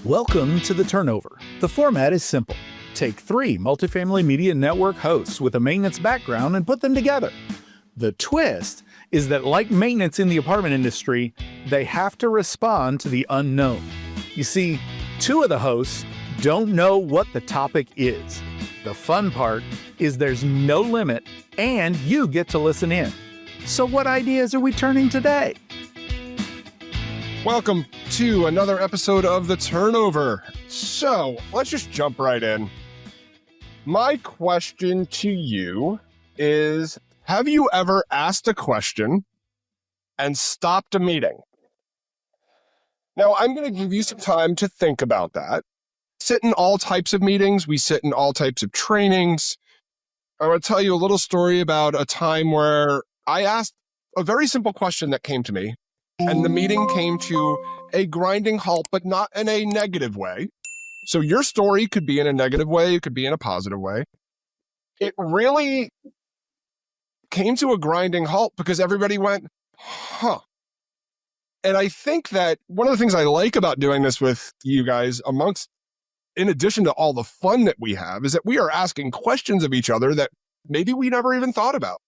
Welcome to The Turnover. The format is simple. Take 3 multifamily media network hosts with a maintenance background and put them together. The twist is that, like maintenance in the apartment industry, they have to respond to the unknown. You see, 2 of the hosts don't know what the topic is. The fun part is there's no limit and you get to listen in. So what ideas are we turning today? Welcome to another episode of The Turnover. So let's just jump right in. My question to you is, have you ever asked a question and stopped a meeting? Now, I'm going to give you some time to think about that. Sit in all types of meetings. We sit in all types of trainings. I want to tell you a little story about a time where I asked a very simple question that came to me, and the meeting came to a grinding halt, but not in a negative way. So your story could be in a negative way, it could be in a positive way. It really came to a grinding halt because everybody went, huh. And I think that one of the things I like about doing this with you guys, in addition to all the fun that we have, is that we are asking questions of each other that maybe we never even thought about.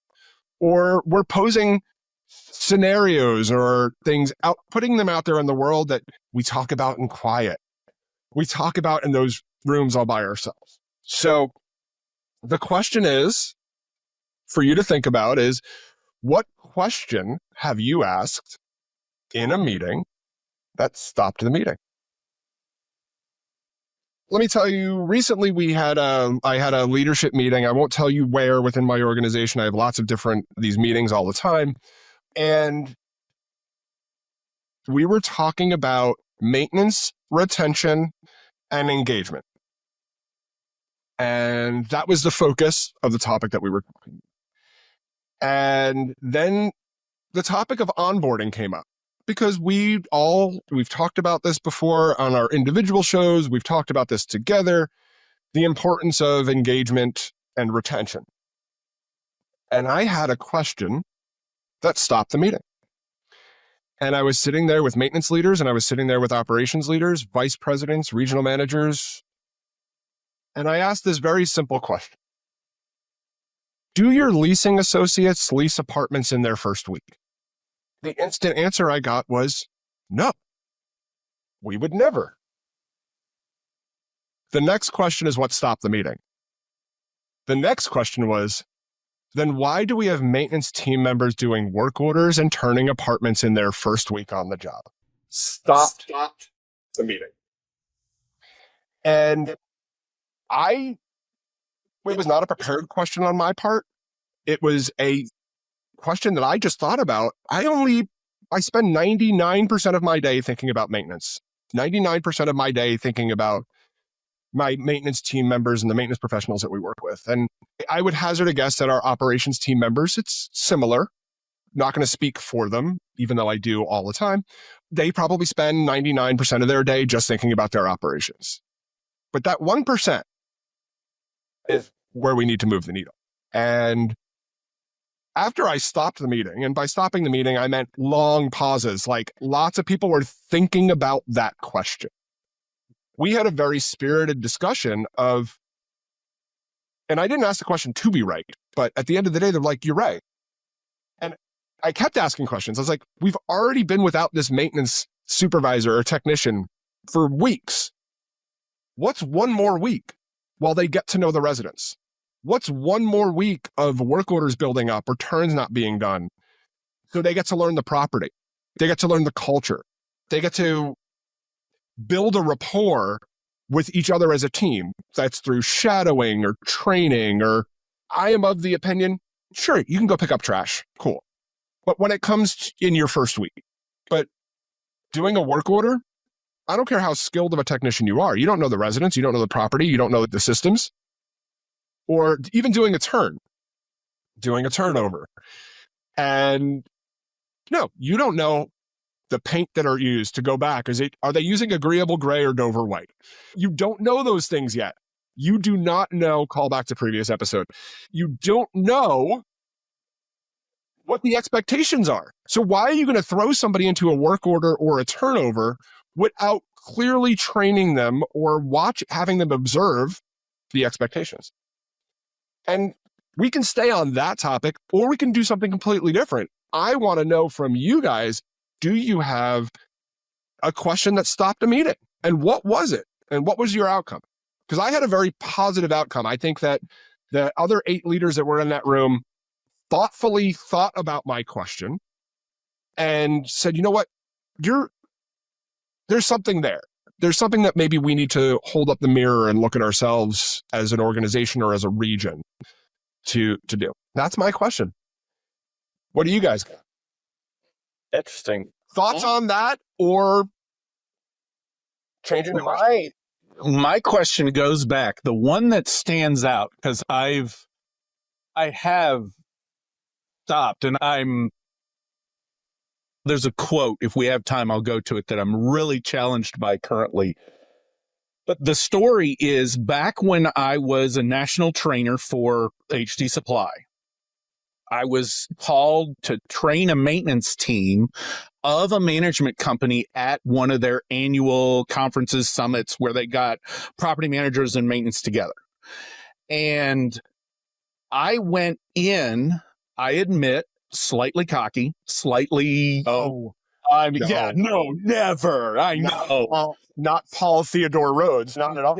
Or we're posing scenarios or things out, putting them out there in the world that we talk about in quiet. We talk about in those rooms all by ourselves. So the question is, for you to think about is, what question have you asked in a meeting that stopped the meeting? Let me tell you, recently I had a leadership meeting. I won't tell you where within my organization. I have lots of these meetings all the time. And we were talking about maintenance, retention, and engagement. And that was the focus of the topic that we were talking about. And then the topic of onboarding came up because we've talked about this before on our individual shows. We've talked about this together, the importance of engagement and retention. And I had a question that stopped the meeting. And I was sitting there with maintenance leaders, and I was sitting there with operations leaders, vice presidents, regional managers. And I asked this very simple question. Do your leasing associates lease apartments in their first week? The instant answer I got was, no, we would never. The next question is what stopped the meeting. The next question was, then why do we have maintenance team members doing work orders and turning apartments in their first week on the job? Stopped the meeting. And it was not a prepared question on my part. It was a question that I just thought about. I spend 99% of my day thinking about maintenance, 99% of my day thinking about my maintenance team members and the maintenance professionals that we work with. And I would hazard a guess that our operations team members, it's similar. Not going to speak for them, even though I do all the time. They probably spend 99% of their day just thinking about their operations. But that 1% is where we need to move the needle. And after I stopped the meeting, and by stopping the meeting, I meant long pauses, like lots of people were thinking about that question. We had a very spirited discussion and I didn't ask the question to be right, but at the end of the day, they're like, you're right. And I kept asking questions. I was like, we've already been without this maintenance supervisor or technician for weeks. What's one more week while they get to know the residents? What's one more week of work orders building up or turns not being done? So they get to learn the property. They get to learn the culture. They get to build a rapport with each other as a team. That's through shadowing or training, or I am of the opinion, sure, you can go pick up trash. Cool. But when it comes in your first week, but doing a work order, I don't care how skilled of a technician you are. You don't know the residents. You don't know the property. You don't know the systems. Or even doing a turnover. And no, you don't know the paint that are used to go back. Are they using agreeable gray or Dover white? You don't know those things yet. You do not know, call back to previous episode. You don't know what the expectations are. So why are you going to throw somebody into a work order or a turnover without clearly training them or having them observe the expectations. And we can stay on that topic, or we can do something completely different. I want to know from you guys, do you have a question that stopped a meeting? And what was it? And what was your outcome? Because I had a very positive outcome. I think that the other 8 leaders that were in that room thoughtfully thought about my question and said, you know what, there's something there. There's something that maybe we need to hold up the mirror and look at ourselves as an organization or as a region to do. That's my question. What do you guys got? Interesting. Thoughts on that, or changing the question? My question goes back. The one that stands out, because I have stopped, and there's a quote, if we have time, I'll go to it, that I'm really challenged by currently. But the story is back when I was a national trainer for HD Supply. I was called to train a maintenance team of a management company at one of their annual conferences, summits, where they got property managers and maintenance together. And I went in, I admit, slightly cocky, slightly, never. I know. Not Paul Theodore Rhodes, not at all.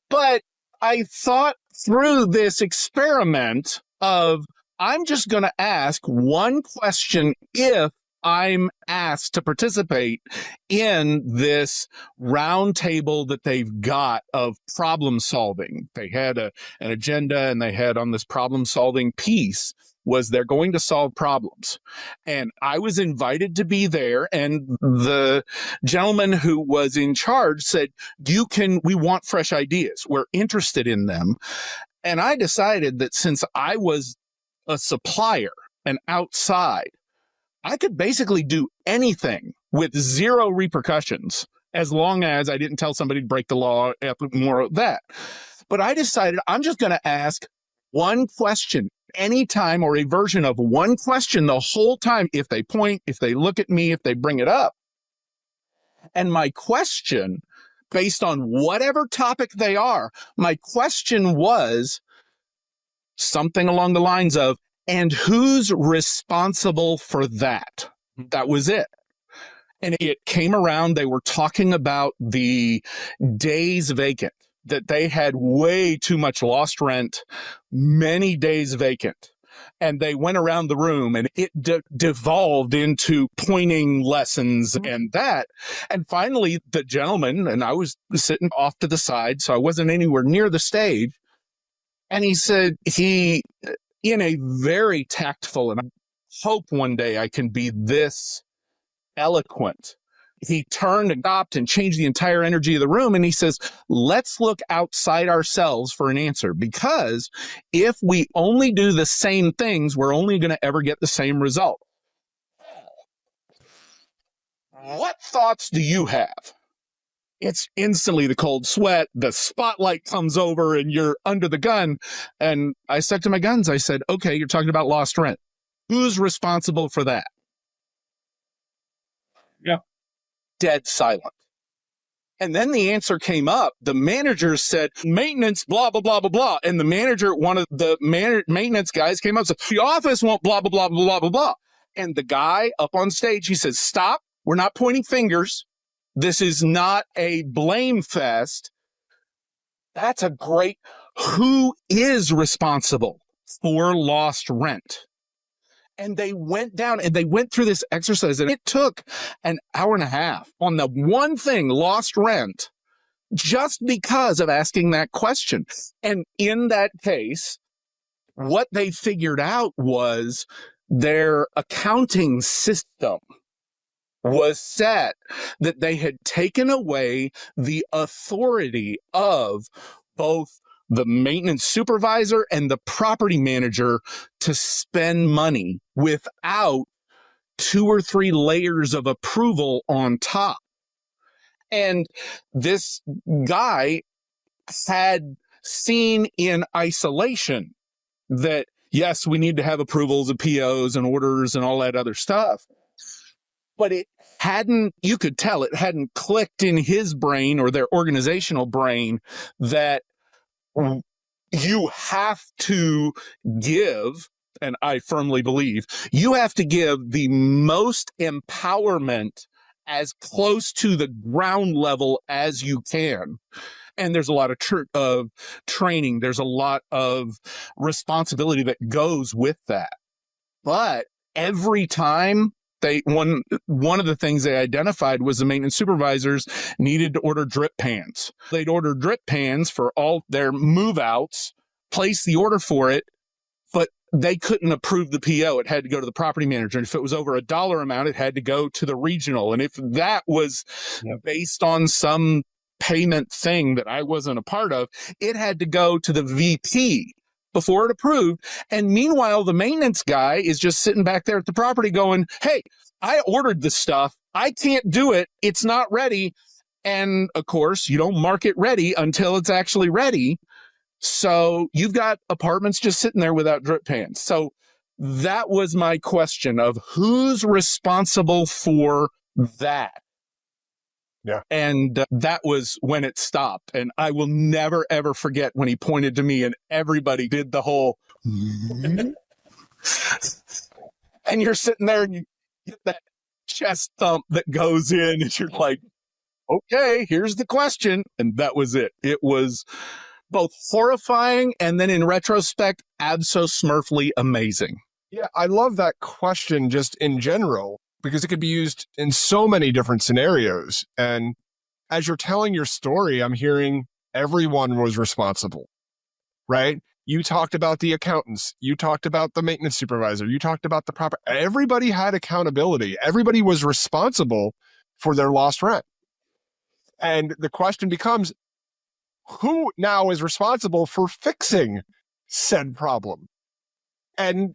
But I thought through this experiment of, I'm just going to ask one question if I'm asked to participate in this round table that they've got of problem solving. They had an agenda, and they had on this problem solving piece was they're going to solve problems. And I was invited to be there. And the gentleman who was in charge said, we want fresh ideas. We're interested in them. And I decided that since I was a supplier and outside, I could basically do anything with zero repercussions, as long as I didn't tell somebody to break the law, more of that. But I decided I'm just going to ask one question anytime, or a version of one question the whole time. If they point, if they look at me, if they bring it up. And my question, based on whatever topic they are, my question was something along the lines of, and who's responsible for that? That was it. And it came around, they were talking about the days vacant, that they had way too much lost rent, many days vacant. And they went around the room, and it devolved into pointing lessons and that. And finally, the gentleman, and I was sitting off to the side, so I wasn't anywhere near the stage. And he said, in a very tactful, and I hope one day I can be this eloquent, he turned and stopped and changed the entire energy of the room. And he says, let's look outside ourselves for an answer, because if we only do the same things, we're only going to ever get the same result. What thoughts do you have? It's instantly the cold sweat, the spotlight comes over, and you're under the gun. And I stuck to my guns. I said, okay, you're talking about lost rent. Who's responsible for that? Yeah. Dead silent. And then the answer came up. The manager said, maintenance, blah, blah, blah, blah, blah. And the manager, one of the maintenance guys came up and said, the office won't blah, blah, blah, blah, blah, blah, blah. And the guy up on stage, he says, stop. We're not pointing fingers. This is not a blame fest. That's a great, who is responsible for lost rent? And they went down and they went through this exercise, and it took an hour and a half on the one thing, lost rent, just because of asking that question. And in that case, what they figured out was their accounting system was set that they had taken away the authority of both the maintenance supervisor and the property manager to spend money without 2 or 3 layers of approval on top. And this guy had seen in isolation that, yes, we need to have approvals and POs and orders and all that other stuff. but you could tell it hadn't clicked in his brain or their organizational brain that you have to give, and I firmly believe, you have to give the most empowerment as close to the ground level as you can. And there's a lot of training. There's a lot of responsibility that goes with that. But every time one of the things they identified was the maintenance supervisors needed to order drip pans. They'd order drip pans for all their move outs, place the order for it, but they couldn't approve the PO. It had to go to the property manager. And if it was over a dollar amount, it had to go to the regional. And if that was based on some payment thing that I wasn't a part of, it had to go to the VP before it approved. And meanwhile, the maintenance guy is just sitting back there at the property going, hey, I ordered the stuff. I can't do it. It's not ready. And of course, you don't mark it ready until it's actually ready. So you've got apartments just sitting there without drip pans. So that was my question of who's responsible for that. Yeah. And that was when it stopped. And I will never, ever forget when he pointed to me and everybody did the whole, and you're sitting there and you get that chest thump that goes in and you're like, okay, here's the question. And that was it. It was both horrifying and then in retrospect, abso-smurfly amazing. Yeah, I love that question just in general, because it could be used in so many different scenarios. And as you're telling your story, I'm hearing everyone was responsible, right? You talked about the accountants. You talked about the maintenance supervisor. You talked about the proper. Everybody had accountability. Everybody was responsible for their lost rent. And the question becomes, who now is responsible for fixing said problem? And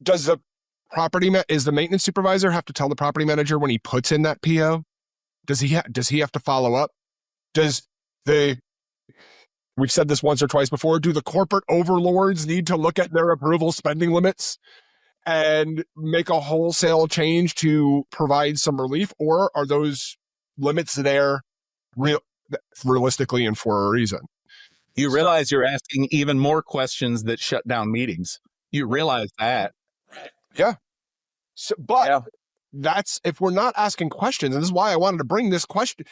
does the is the maintenance supervisor have to tell the property manager when he puts in that PO? Does he have to follow up? We've said this once or twice before, do the corporate overlords need to look at their approval spending limits and make a wholesale change to provide some relief? Or are those limits there realistically and for a reason? You realize you're asking even more questions that shut down meetings. You realize that. Yeah. So, but that's, if we're not asking questions, and this is why I wanted to bring this question.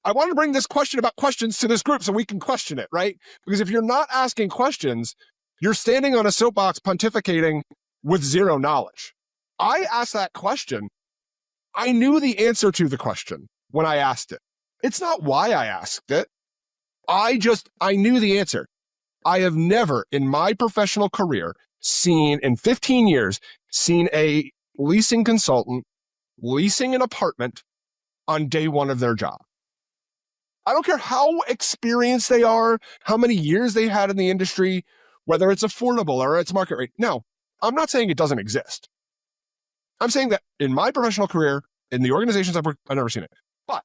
I want to bring this question about questions to this group so we can question it, right? Because if you're not asking questions, you're standing on a soapbox pontificating with zero knowledge. I asked that question. I knew the answer to the question when I asked it. It's not why I asked it. I knew the answer. I have never in my professional career in 15 years, seen a leasing consultant leasing an apartment on day one of their job. I don't care how experienced they are, how many years they had in the industry, whether it's affordable or it's market rate. No, I'm not saying it doesn't exist. I'm saying that in my professional career, in the organizations I've never seen it. But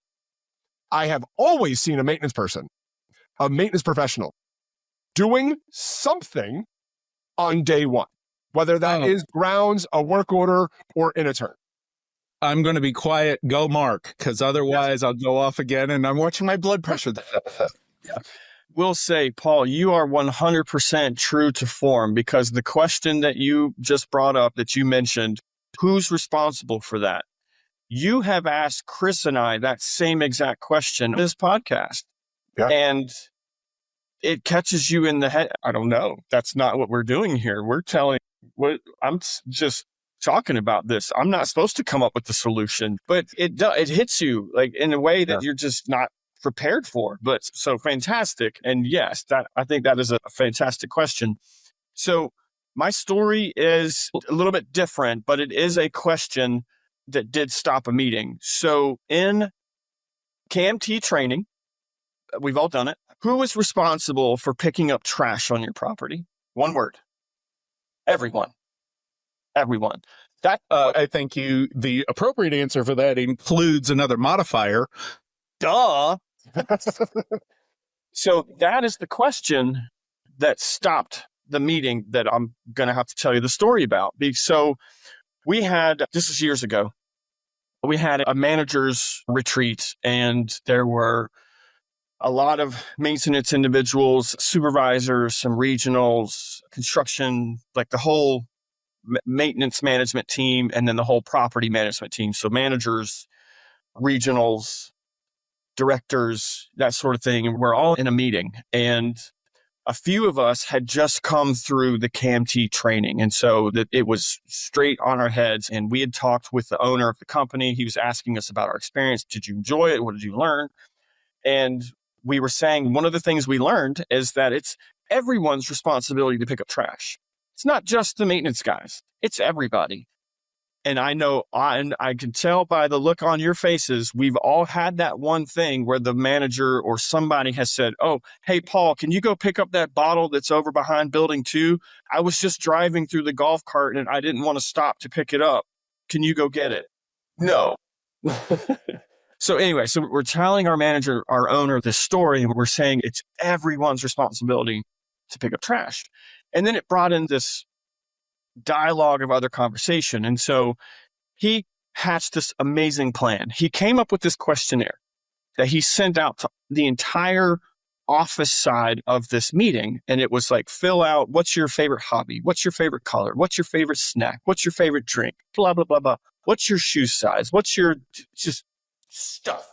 I have always seen a maintenance professional doing something on day one, whether that is grounds, a work order, or in a turn. I'm going to be quiet. Go, Mark, because otherwise I'll go off again and I'm watching my blood pressure. Will say, Paul, you are 100% true to form, because the question that you just brought up, that you mentioned, who's responsible for that? You have asked Chris and I that same exact question on this podcast. Yeah. And it catches you in the head. I don't know. That's not what we're doing here. I'm just talking about this. I'm not supposed to come up with the solution, but it hits you like in a way that you're just not prepared for. But so fantastic. And yes, I think that is a fantastic question. So my story is a little bit different, but it is a question that did stop a meeting. So in KMT training, we've all done it. Who is responsible for picking up trash on your property? One word. Everyone. That I think the appropriate answer for that includes another modifier. Duh. So that is the question that stopped the meeting that I'm going to have to tell you the story about. So this is years ago. We had a manager's retreat, and there were a lot of maintenance individuals, supervisors, some regionals, construction, like the whole maintenance management team, and then the whole property management team. So managers, regionals, directors, that sort of thing. And we're all in a meeting. And a few of us had just come through the CAMT training. And so that it was straight on our heads. And we had talked with the owner of the company. He was asking us about our experience. Did you enjoy it? What did you learn? And we were saying one of the things we learned is that it's everyone's responsibility to pick up trash. It's not just the maintenance guys. It's everybody. And I know, and I can tell by the look on your faces, we've all had that one thing where the manager or somebody has said, oh, hey, Paul, can you go pick up that bottle that's over behind building 2? I was just driving through the golf cart and I didn't want to stop to pick it up. Can you go get it? No. So anyway, so we're telling our manager, our owner, this story, and we're saying it's everyone's responsibility to pick up trash. And then it brought in this dialogue of other conversation. And so he hatched this amazing plan. He came up with this questionnaire that he sent out to the entire office side of this meeting. And it was like, fill out, what's your favorite hobby? What's your favorite color? What's your favorite snack? What's your favorite drink? Blah, blah, blah, blah. What's your shoe size? What's your just stuff?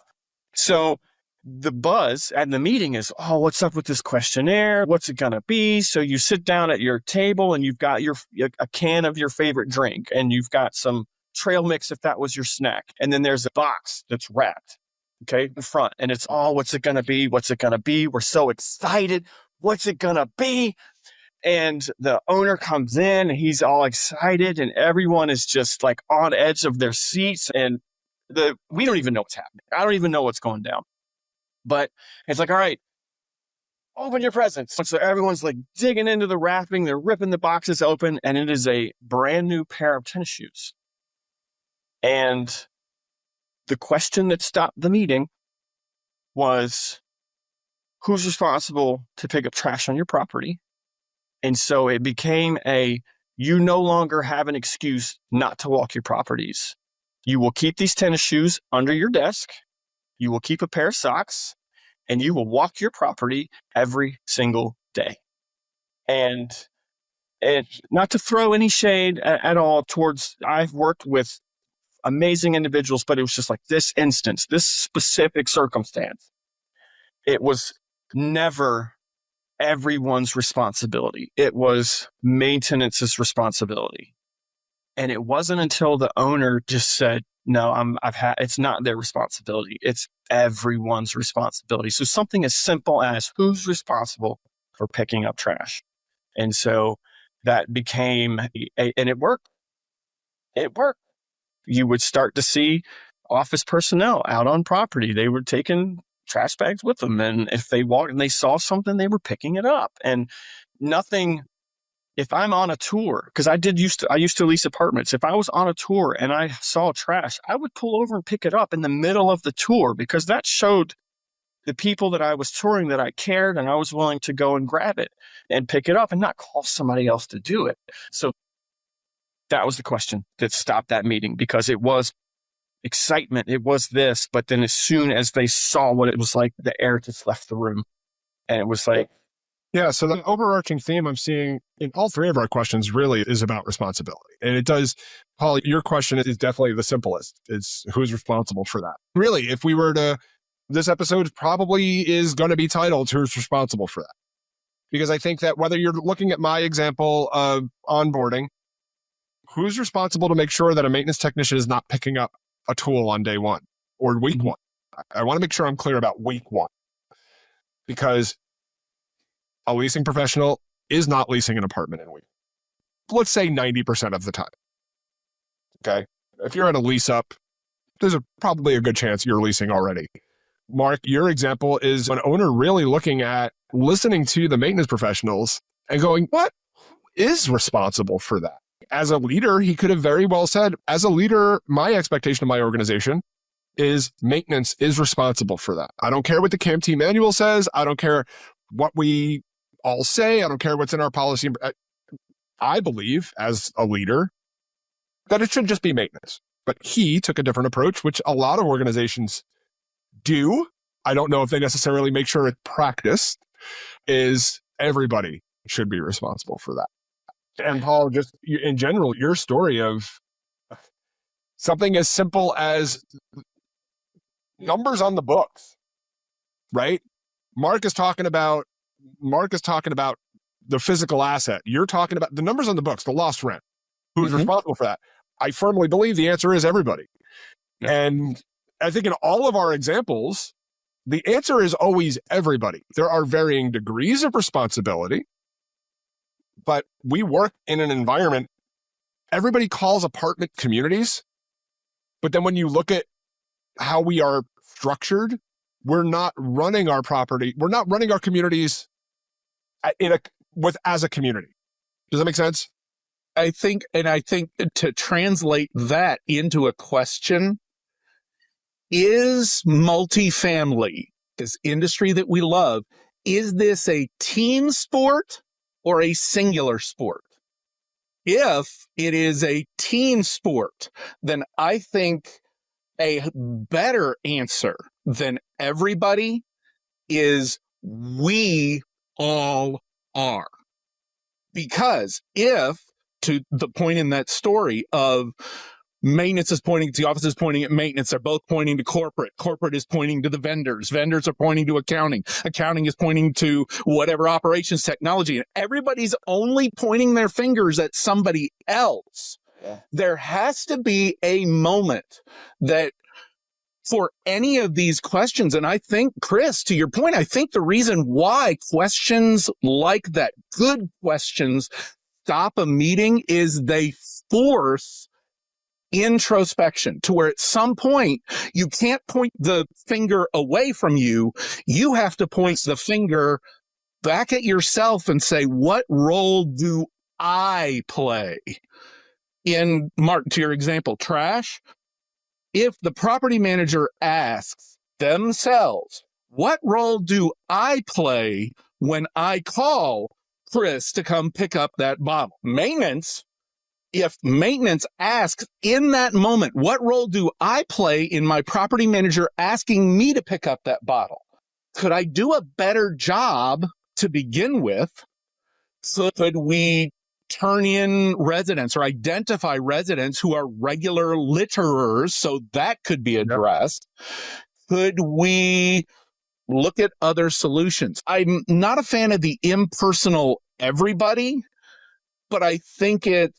So the buzz at the meeting is, oh, what's up with this questionnaire? What's it going to be? So you sit down at your table and you've got a can of your favorite drink, and you've got some trail mix if that was your snack. And then there's a box that's wrapped, okay, in front. And it's all, what's it going to be? What's it going to be? We're so excited. What's it going to be? And the owner comes in and he's all excited, and everyone is just like on edge of their seats. And we don't even know what's happening. I don't even know what's going down. But it's like, all right, open your presents. So everyone's like digging into the wrapping. They're ripping the boxes open, and it is a brand new pair of tennis shoes. And the question that stopped the meeting was, who's responsible to pick up trash on your property? And so it became you no longer have an excuse not to walk your properties. You will keep these tennis shoes under your desk. You will keep a pair of socks, and you will walk your property every single day. And not to throw any shade at all towards, I've worked with amazing individuals, but it was just like this instance, this specific circumstance. It was never everyone's responsibility. It was maintenance's responsibility. And it wasn't until the owner just said, no, it's not their responsibility. It's everyone's responsibility. So something as simple as who's responsible for picking up trash. And so that became, and it worked. It worked. You would start to see office personnel out on property. They were taking trash bags with them. And if they walked and they saw something, they were picking it up. And nothing, if I'm on a tour, because I used to lease apartments. If I was on a tour and I saw trash, I would pull over and pick it up in the middle of the tour, because that showed the people that I was touring that I cared, and I was willing to go and grab it and pick it up and not call somebody else to do it. So that was the question that stopped that meeting, because it was excitement. It was this, but then as soon as they saw what it was like, the air just left the room. And it was like, yeah, so the overarching theme I'm seeing in all three of our questions really is about responsibility. And it does, Paul, your question is definitely the simplest. It's who's responsible for that. Really, if we were to, this episode probably is going to be titled Who's Responsible for That? Because I think that whether you're looking at my example of onboarding, who's responsible to make sure that a maintenance technician is not picking up a tool on day one or week one? I want to make sure I'm clear about week one, because a leasing professional is not leasing an apartment in a week. Let's say 90% of the time. Okay. If you're at a lease up, there's probably a good chance you're leasing already. Mark, your example is an owner really looking at listening to the maintenance professionals and going, what is responsible for that? As a leader, he could have very well said, as a leader, my expectation of my organization is maintenance is responsible for that. I don't care what the CAMT manual says. I don't care what we all say. I don't care what's in our policy. I believe as a leader that it should just be maintenance. But he took a different approach, which a lot of organizations do. I don't know if they necessarily make sure it's practiced, is everybody should be responsible for that. And Paul, just in general, your story of something as simple as numbers on the books, right? Mark is talking about the physical asset. You're talking about the numbers on the books, the lost rent. Who's responsible for that? I firmly believe the answer is everybody. Yeah. And I think in all of our examples, the answer is always everybody. There are varying degrees of responsibility, but we work in an environment, everybody calls apartment communities, but then when you look at how we are structured, we're not running our communities as a community. Does that make sense? I think to translate that into a question, is multifamily, this industry that we love, is this a team sport or a singular sport? If it is a team sport, then I think a better answer than everybody is we all are. Because if, to the point in that story of maintenance is pointing, the office is pointing at maintenance, they're both pointing to corporate is pointing to the vendors are pointing to accounting is pointing to whatever operations technology, and everybody's only pointing their fingers at somebody else. Yeah. There has to be a moment that for any of these questions, and I think, Chris, to your point, I think the reason why questions like that, good questions, stop a meeting is they force introspection to where at some point you can't point the finger away from you. You have to point the finger back at yourself and say, what role do I play? In Mark, to your example, trash, if the property manager asks themselves, what role do I play when I call Chris to come pick up that bottle? Maintenance, if maintenance asks in that moment, what role do I play in my property manager asking me to pick up that bottle? Could I do a better job to begin with? Could we turn in residents or identify residents who are regular litterers so that could be addressed? Yep. Could we look at other solutions? I'm not a fan of the impersonal everybody, but I think it's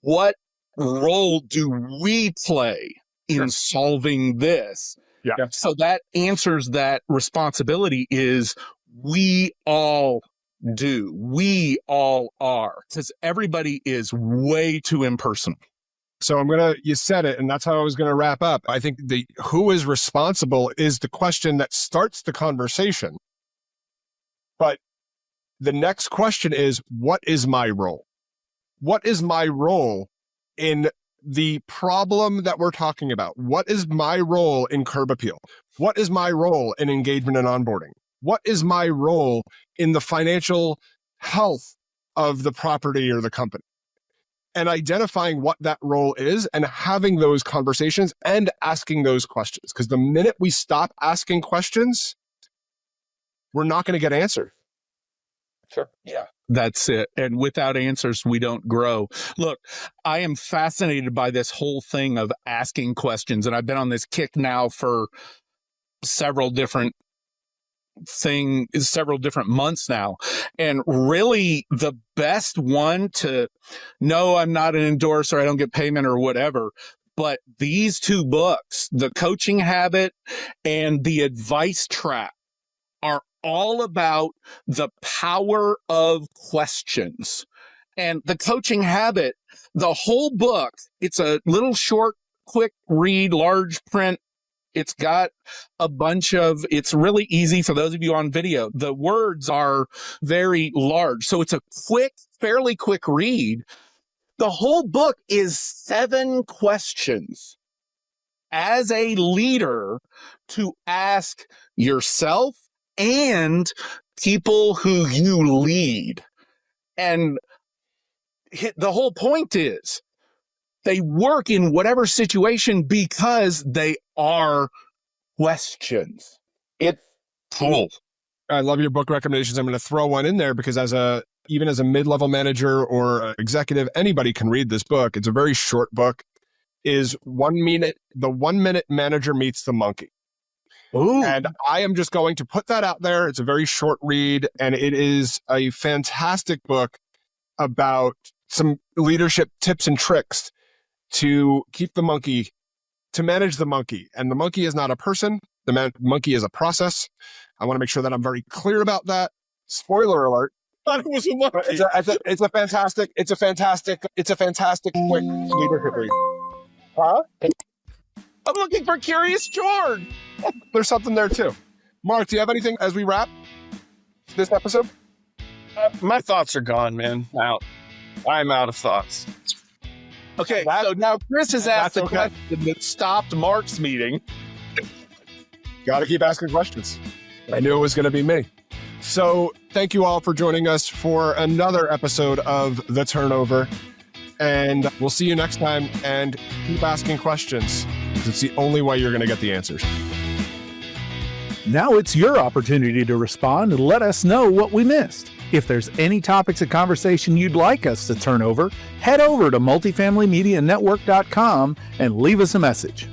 what role do we play in solving this? Yeah. So that answers that responsibility is we all do. We all are, because everybody is way too impersonal. So you said it, and that's how I was going to wrap up. I think the who is responsible is the question that starts the conversation. But the next question is, what is my role? What is my role in the problem that we're talking about? What is my role in curb appeal? What is my role in engagement and onboarding? What is my role in the financial health of the property or the company? And identifying what that role is and having those conversations and asking those questions. Because the minute we stop asking questions, we're not going to get answers. Sure. Yeah. That's it. And without answers, we don't grow. Look, I am fascinated by this whole thing of asking questions. And I've been on this kick now for several different months now. And really the best one to know, I'm not an endorser, I don't get payment or whatever, but these two books, The Coaching Habit and The Advice Trap, are all about the power of questions. And The Coaching Habit, the whole book, it's a little short, quick read, large print. It's got it's really easy for those of you on video. The words are very large. So it's a fairly quick read. The whole book is 7 questions as a leader to ask yourself and people who you lead. And the whole point is They work in whatever situation because they are questions. It's Cool. I love your book recommendations. I'm going to throw one in there because even as a mid-level manager or executive, anybody can read this book. It's a very short book. Is 1 minute, the 1 minute manager meets the monkey. Ooh. And I am just going to put that out there. It's a very short read, and it is a fantastic book about some leadership tips and tricks to keep the monkey, to manage the monkey. And the monkey is not a person. The monkey is a process. I want to make sure that I'm very clear about that. Spoiler alert. Thought it was a monkey. It's a fantastic quick leadership read. Huh? I'm looking for Curious George. There's something there too. Mark, do you have anything as we wrap this episode? My thoughts are gone, man. I'm out of thoughts. Okay, so now Chris has asked a question that stopped Mark's meeting. Got to keep asking questions. I knew it was going to be me. So thank you all for joining us for another episode of The Turnover. And we'll see you next time, and keep asking questions because it's the only way you're going to get the answers. Now it's your opportunity to respond and let us know what we missed. If there's any topics of conversation you'd like us to turn over, head over to multifamilymedianetwork.com and leave us a message.